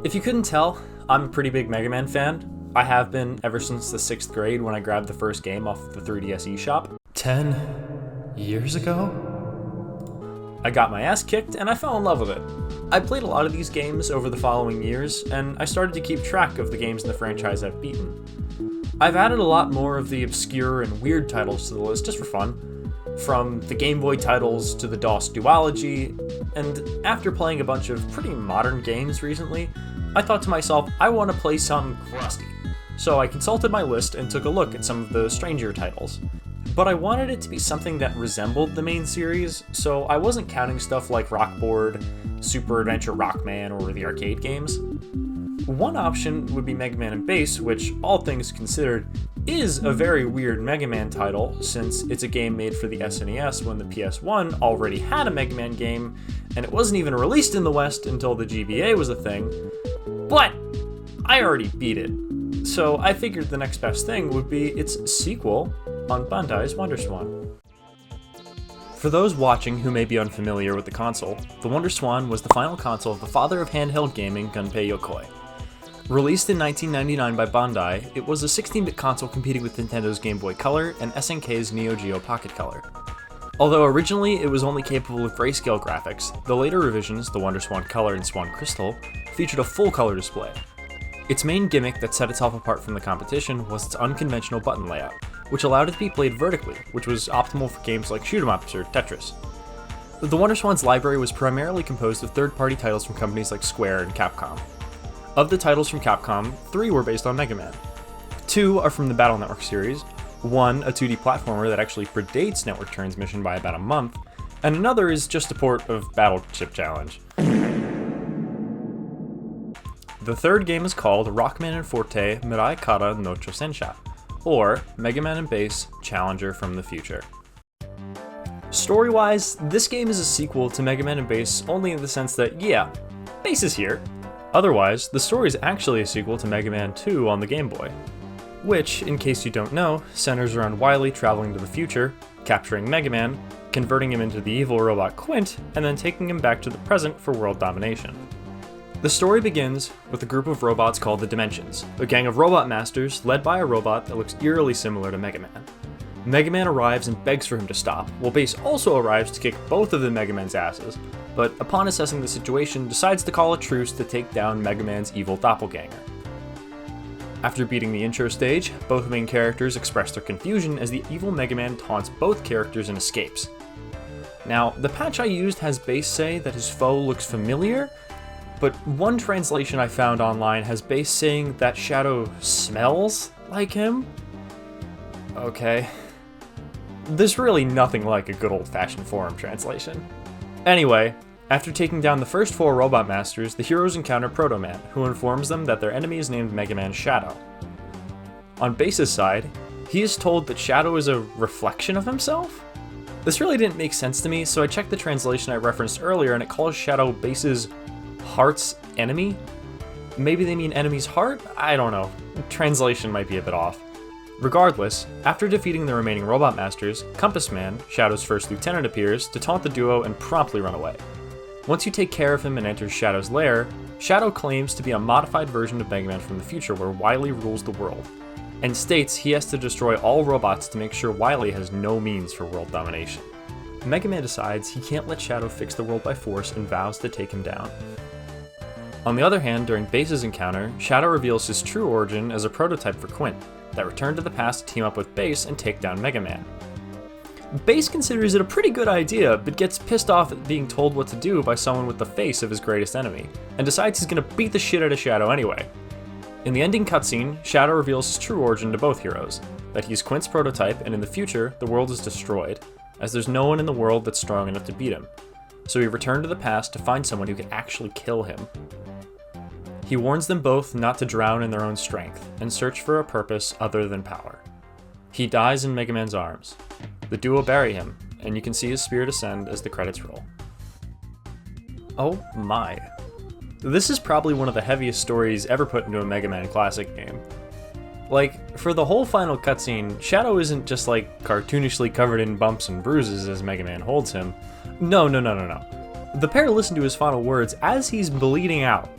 If you couldn't tell, I'm a pretty big Mega Man fan. I have been ever since the 6th grade when I grabbed the first game off the 3DS eShop. 10 years ago? I got my ass kicked and I fell in love with it. I played a lot of these games over the following years, and I started to keep track of the games in the franchise I've beaten. I've added a lot more of the obscure and weird titles to the list just for fun, from the Game Boy titles to the DOS duology, and after playing a bunch of pretty modern games recently, I thought to myself, I want to play something crusty. So I consulted my list and took a look at some of the stranger titles. But I wanted it to be something that resembled the main series, so I wasn't counting stuff like Rockboard, Super Adventure Rockman, or the arcade games. One option would be Mega Man and Bass, which, all things considered, is a very weird Mega Man title, since it's a game made for the SNES when the PS1 already had a Mega Man game, and it wasn't even released in the West until the GBA was a thing. But I already beat it, so I figured the next best thing would be its sequel on Bandai's WonderSwan. For those watching who may be unfamiliar with the console, the WonderSwan was the final console of the father of handheld gaming, Gunpei Yokoi. Released in 1999 by Bandai, it was a 16-bit console competing with Nintendo's Game Boy Color and SNK's Neo Geo Pocket Color. Although originally it was only capable of grayscale graphics, the later revisions, the WonderSwan Color and Swan Crystal, featured a full-color display. Its main gimmick that set itself apart from the competition was its unconventional button layout, which allowed it to be played vertically, which was optimal for games like shoot 'em ups or Tetris. The WonderSwan's library was primarily composed of third-party titles from companies like Square and Capcom. Of the titles from Capcom, 3 were based on Mega Man. 2 are from the Battle Network series, 1 a 2D platformer that actually predates network transmission by about a month, and another is just a port of Battleship Challenge. The third game is called Rockman and Forte Mirai Kara no Chosensha, or Mega Man and Bass Challenger from the Future. Story-wise, this game is a sequel to Mega Man and Bass only in the sense that, yeah, Bass is here. Otherwise, the story is actually a sequel to Mega Man 2 on the Game Boy, which, in case you don't know, centers around Wily traveling to the future, capturing Mega Man, converting him into the evil robot Quint, and then taking him back to the present for world domination. The story begins with a group of robots called the Dimensions, a gang of robot masters led by a robot that looks eerily similar to Mega Man. Mega Man arrives and begs for him to stop, while Bass also arrives to kick both of the Mega Man's asses, but upon assessing the situation decides to call a truce to take down Mega Man's evil doppelganger. After beating the intro stage, both main characters express their confusion as the evil Mega Man taunts both characters and escapes. Now, the patch I used has Bass say that his foe looks familiar, but one translation I found online has Bass saying that Shadow smells like him? Okay. There's really nothing like a good old-fashioned forum translation. Anyway, after taking down the first 4 robot masters, the heroes encounter Proto Man, who informs them that their enemy is named Mega Man Shadow. On Bass's side, he is told that Shadow is a reflection of himself? This really didn't make sense to me, so I checked the translation I referenced earlier and it calls Shadow Bass's heart's enemy? Maybe they mean enemy's heart? I don't know. Translation might be a bit off. Regardless, after defeating the remaining robot masters, Compass Man, Shadow's first lieutenant, appears to taunt the duo and promptly run away. Once you take care of him and enter Shadow's lair, Shadow claims to be a modified version of Mega Man from the future where Wily rules the world, and states he has to destroy all robots to make sure Wily has no means for world domination. Mega Man decides he can't let Shadow fix the world by force and vows to take him down. On the other hand, during Bass's encounter, Shadow reveals his true origin as a prototype for Quint, that returned to the past to team up with Bass and take down Mega Man. Bass considers it a pretty good idea, but gets pissed off at being told what to do by someone with the face of his greatest enemy, and decides he's gonna beat the shit out of Shadow anyway. In the ending cutscene, Shadow reveals his true origin to both heroes, that he's Quint's prototype and in the future, the world is destroyed, as there's no one in the world that's strong enough to beat him. So he returned to the past to find someone who can actually kill him. He warns them both not to drown in their own strength, and search for a purpose other than power. He dies in Mega Man's arms. The duo bury him, and you can see his spirit ascend as the credits roll. Oh my. This is probably one of the heaviest stories ever put into a Mega Man classic game. Like, for the whole final cutscene, Shadow isn't just like cartoonishly covered in bumps and bruises as Mega Man holds him. No. The pair listen to his final words as he's bleeding out.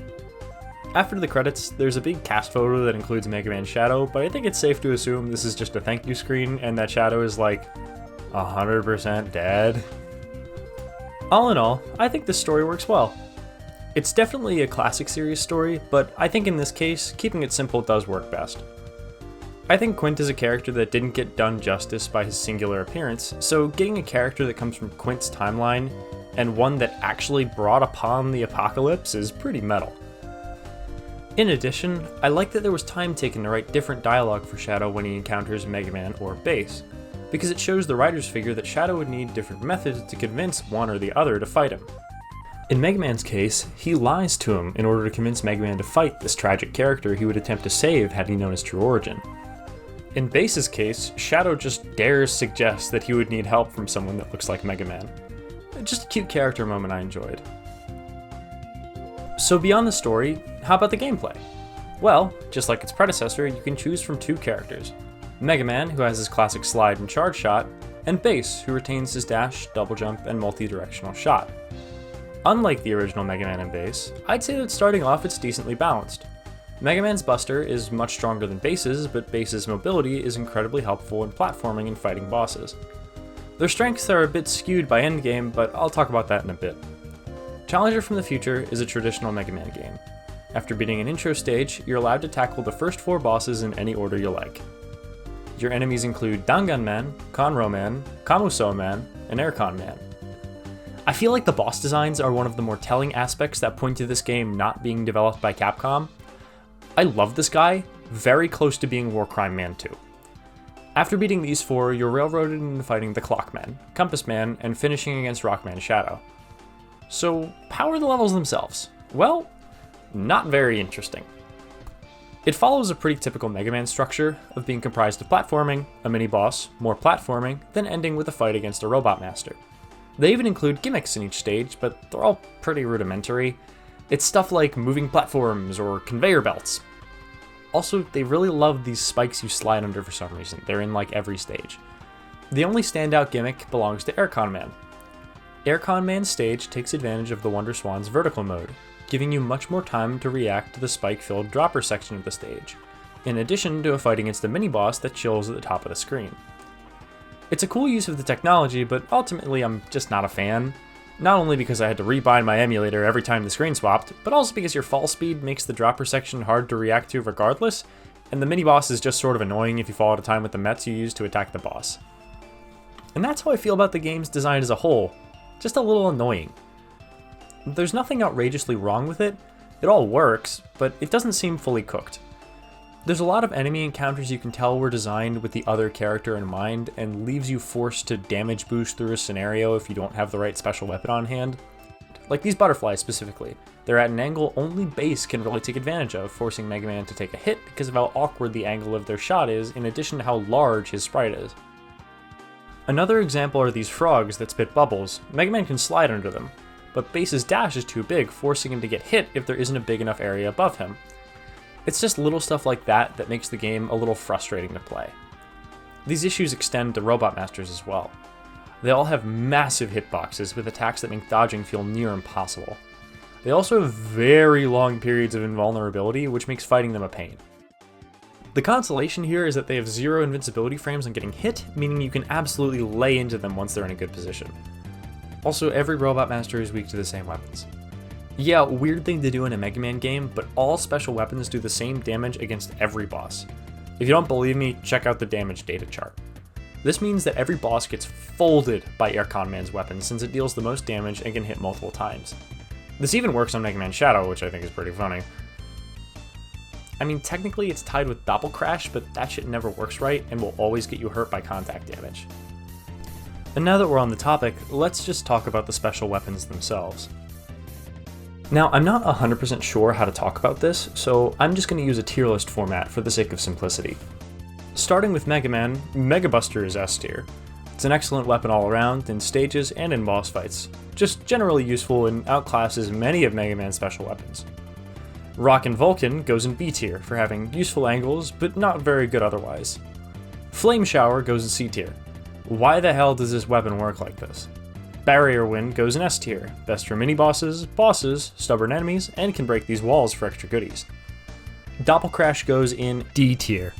After the credits, there's a big cast photo that includes Mega Man Shadow, but I think it's safe to assume this is just a thank you screen and that Shadow is like 100% dead. All in all, I think this story works well. It's definitely a classic series story, but I think in this case, keeping it simple does work best. I think Quint is a character that didn't get done justice by his singular appearance, so getting a character that comes from Quint's timeline and one that actually brought upon the apocalypse is pretty metal. In addition, I like that there was time taken to write different dialogue for Shadow when he encounters Mega Man or Bass, because it shows the writers figure that Shadow would need different methods to convince one or the other to fight him. In Mega Man's case, he lies to him in order to convince Mega Man to fight this tragic character he would attempt to save had he known his true origin. In Bass's case, Shadow just dares suggest that he would need help from someone that looks like Mega Man. Just a cute character moment I enjoyed. So beyond the story, how about the gameplay? Well, just like its predecessor, you can choose from two characters. Mega Man, who has his classic slide and charge shot, and Bass, who retains his dash, double jump, and multi-directional shot. Unlike the original Mega Man and Bass, I'd say that starting off it's decently balanced. Mega Man's Buster is much stronger than Bass's, but Bass's mobility is incredibly helpful in platforming and fighting bosses. Their strengths are a bit skewed by endgame, but I'll talk about that in a bit. Challenger from the Future is a traditional Mega Man game. After beating an intro stage, you're allowed to tackle the first 4 bosses in any order you like. Your enemies include Dangan Man, Conro Man, Kamuso Man, and Aircon Man. I feel like the boss designs are one of the more telling aspects that point to this game not being developed by Capcom. I love this guy, very close to being Warcrime Man 2. After beating these 4, you're railroaded into fighting the Clockman, Compass Man, and finishing against Rockman Shadow. So, how are the levels themselves? Well, not very interesting. It follows a pretty typical Mega Man structure of being comprised of platforming, a mini-boss, more platforming, then ending with a fight against a Robot Master. They even include gimmicks in each stage, but they're all pretty rudimentary. It's stuff like moving platforms or conveyor belts. Also, they really love these spikes you slide under for some reason. They're in like every stage. The only standout gimmick belongs to Aircon Man. Aircon Man's stage takes advantage of the Wonder Swan's vertical mode, giving you much more time to react to the spike-filled dropper section of the stage, in addition to a fight against a mini-boss that chills at the top of the screen. It's a cool use of the technology, but ultimately I'm just not a fan. Not only because I had to rebind my emulator every time the screen swapped, but also because your fall speed makes the dropper section hard to react to regardless, and the mini-boss is just sort of annoying if you fall out of time with the mets you use to attack the boss. And that's how I feel about the game's design as a whole, just a little annoying. There's nothing outrageously wrong with it, it all works, but it doesn't seem fully cooked. There's a lot of enemy encounters you can tell were designed with the other character in mind and leaves you forced to damage boost through a scenario if you don't have the right special weapon on hand. Like these butterflies specifically. They're at an angle only Bass can really take advantage of, forcing Mega Man to take a hit because of how awkward the angle of their shot is, in addition to how large his sprite is. Another example are these frogs that spit bubbles. Mega Man can slide under them, but Bass's dash is too big, forcing him to get hit if there isn't a big enough area above him. It's just little stuff like that that makes the game a little frustrating to play. These issues extend to Robot Masters as well. They all have massive hitboxes with attacks that make dodging feel near impossible. They also have very long periods of invulnerability, which makes fighting them a pain. The consolation here is that they have 0 invincibility frames on getting hit, meaning you can absolutely lay into them once they're in a good position. Also, every Robot Master is weak to the same weapons. Yeah, weird thing to do in a Mega Man game, but all special weapons do the same damage against every boss. If you don't believe me, check out the damage data chart. This means that every boss gets folded by Aircon Man's weapon since it deals the most damage and can hit multiple times. This even works on Mega Man Shadow, which I think is pretty funny. I mean, technically it's tied with Doppel Crash, but that shit never works right and will always get you hurt by contact damage. And now that we're on the topic, let's just talk about the special weapons themselves. Now, I'm not 100% sure how to talk about this, so I'm just going to use a tier list format for the sake of simplicity. Starting with Mega Man, Mega Buster is S tier. It's an excellent weapon all around, in stages and in boss fights, just generally useful and outclasses many of Mega Man's special weapons. Rockin' Vulcan goes in B tier for having useful angles, but not very good otherwise. Flame Shower goes in C tier. Why the hell does this weapon work like this? Barrier Wind goes in S tier, best for mini-bosses, bosses, stubborn enemies, and can break these walls for extra goodies. Doppelcrash goes in D tier.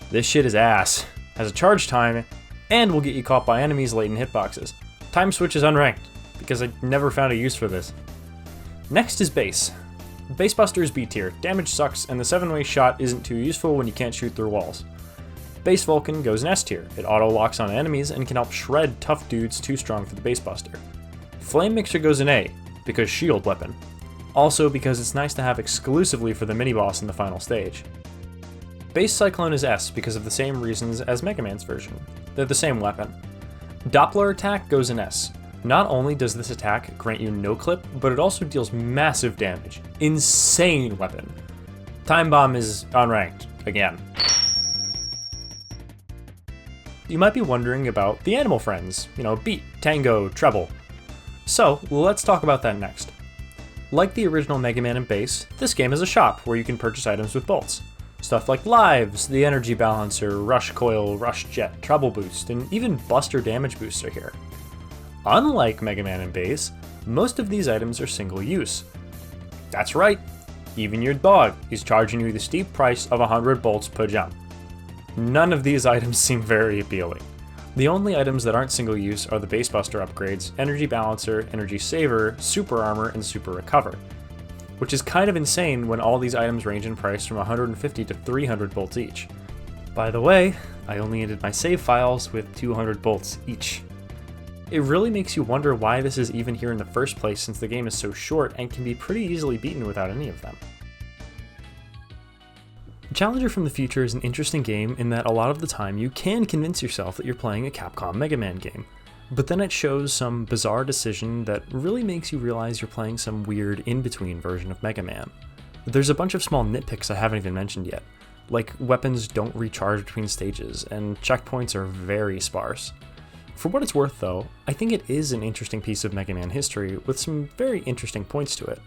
This shit is ass, has a charge time, and will get you caught by enemies late in hitboxes. Time Switch is unranked, because I never found a use for this. Next is Base. Base Buster is B tier, damage sucks, and the 7-way shot isn't too useful when you can't shoot through walls. Base Vulcan goes in S tier, it auto-locks on enemies and can help shred tough dudes too strong for the Base Buster. Flame Mixer goes in A, because shield weapon. Also because it's nice to have exclusively for the mini-boss in the final stage. Base Cyclone is S because of the same reasons as Mega Man's version. They're the same weapon. Doppler Attack goes in S. Not only does this attack grant you no clip, but it also deals massive damage. Insane weapon. Time Bomb is unranked, again. You might be wondering about the animal friends, beat, tango, treble. So, let's talk about that next. Like the original Mega Man and Base, this game is a shop where you can purchase items with bolts. Stuff like lives, the energy balancer, rush coil, rush jet, treble boost, and even buster damage boost are here. Unlike Mega Man and Base, most of these items are single use. That's right, even your dog is charging you the steep price of 100 bolts per jump. None of these items seem very appealing. The only items that aren't single use are the Base Buster upgrades, Energy Balancer, Energy Saver, Super Armor, and Super Recover, which is kind of insane when all these items range in price from 150 to 300 bolts each. By the way, I only ended my save files with 200 bolts each. It really makes you wonder why this is even here in the first place since the game is so short and can be pretty easily beaten without any of them. Challenger from the Future is an interesting game in that a lot of the time you can convince yourself that you're playing a Capcom Mega Man game, but then it shows some bizarre decision that really makes you realize you're playing some weird in-between version of Mega Man. There's a bunch of small nitpicks I haven't even mentioned yet, like weapons don't recharge between stages, and checkpoints are very sparse. For what it's worth though, I think it is an interesting piece of Mega Man history with some very interesting points to it.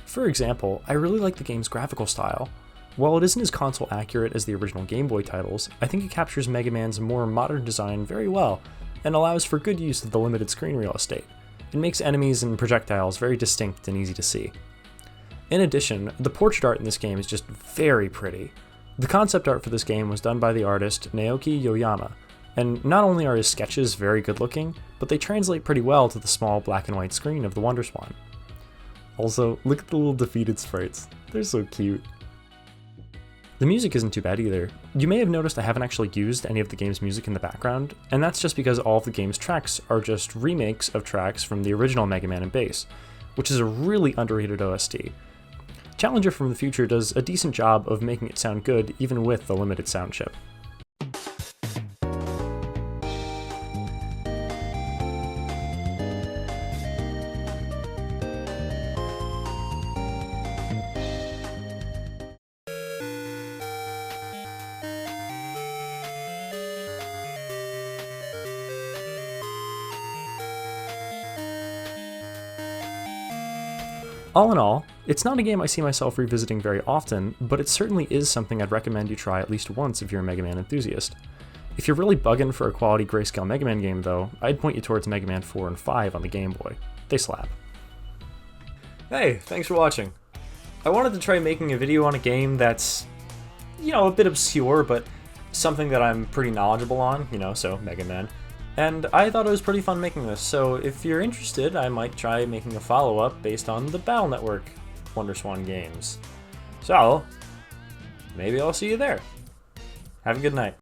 For example, I really like the game's graphical style. While it isn't as console accurate as the original Game Boy titles, I think it captures Mega Man's more modern design very well, and allows for good use of the limited screen real estate. It makes enemies and projectiles very distinct and easy to see. In addition, the portrait art in this game is just very pretty. The concept art for this game was done by the artist Naoki Yoyama, and not only are his sketches very good looking, but they translate pretty well to the small black and white screen of the Wonder Swan. Also, look at the little defeated sprites, they're so cute. The music isn't too bad either. You may have noticed I haven't actually used any of the game's music in the background, and that's just because all of the game's tracks are just remakes of tracks from the original Mega Man and Base, which is a really underrated OST. Challenger from the Future does a decent job of making it sound good even with the limited sound chip. All in all, it's not a game I see myself revisiting very often, but it certainly is something I'd recommend you try at least once if you're a Mega Man enthusiast. If you're really bugging for a quality grayscale Mega Man game though, I'd point you towards Mega Man 4 and 5 on the Game Boy. They slap. Hey, thanks for watching. I wanted to try making a video on a game that's, a bit obscure, but something that I'm pretty knowledgeable on, so Mega Man. And I thought it was pretty fun making this, so if you're interested, I might try making a follow-up based on the Battle Network Wonder Swan games. So, maybe I'll see you there. Have a good night.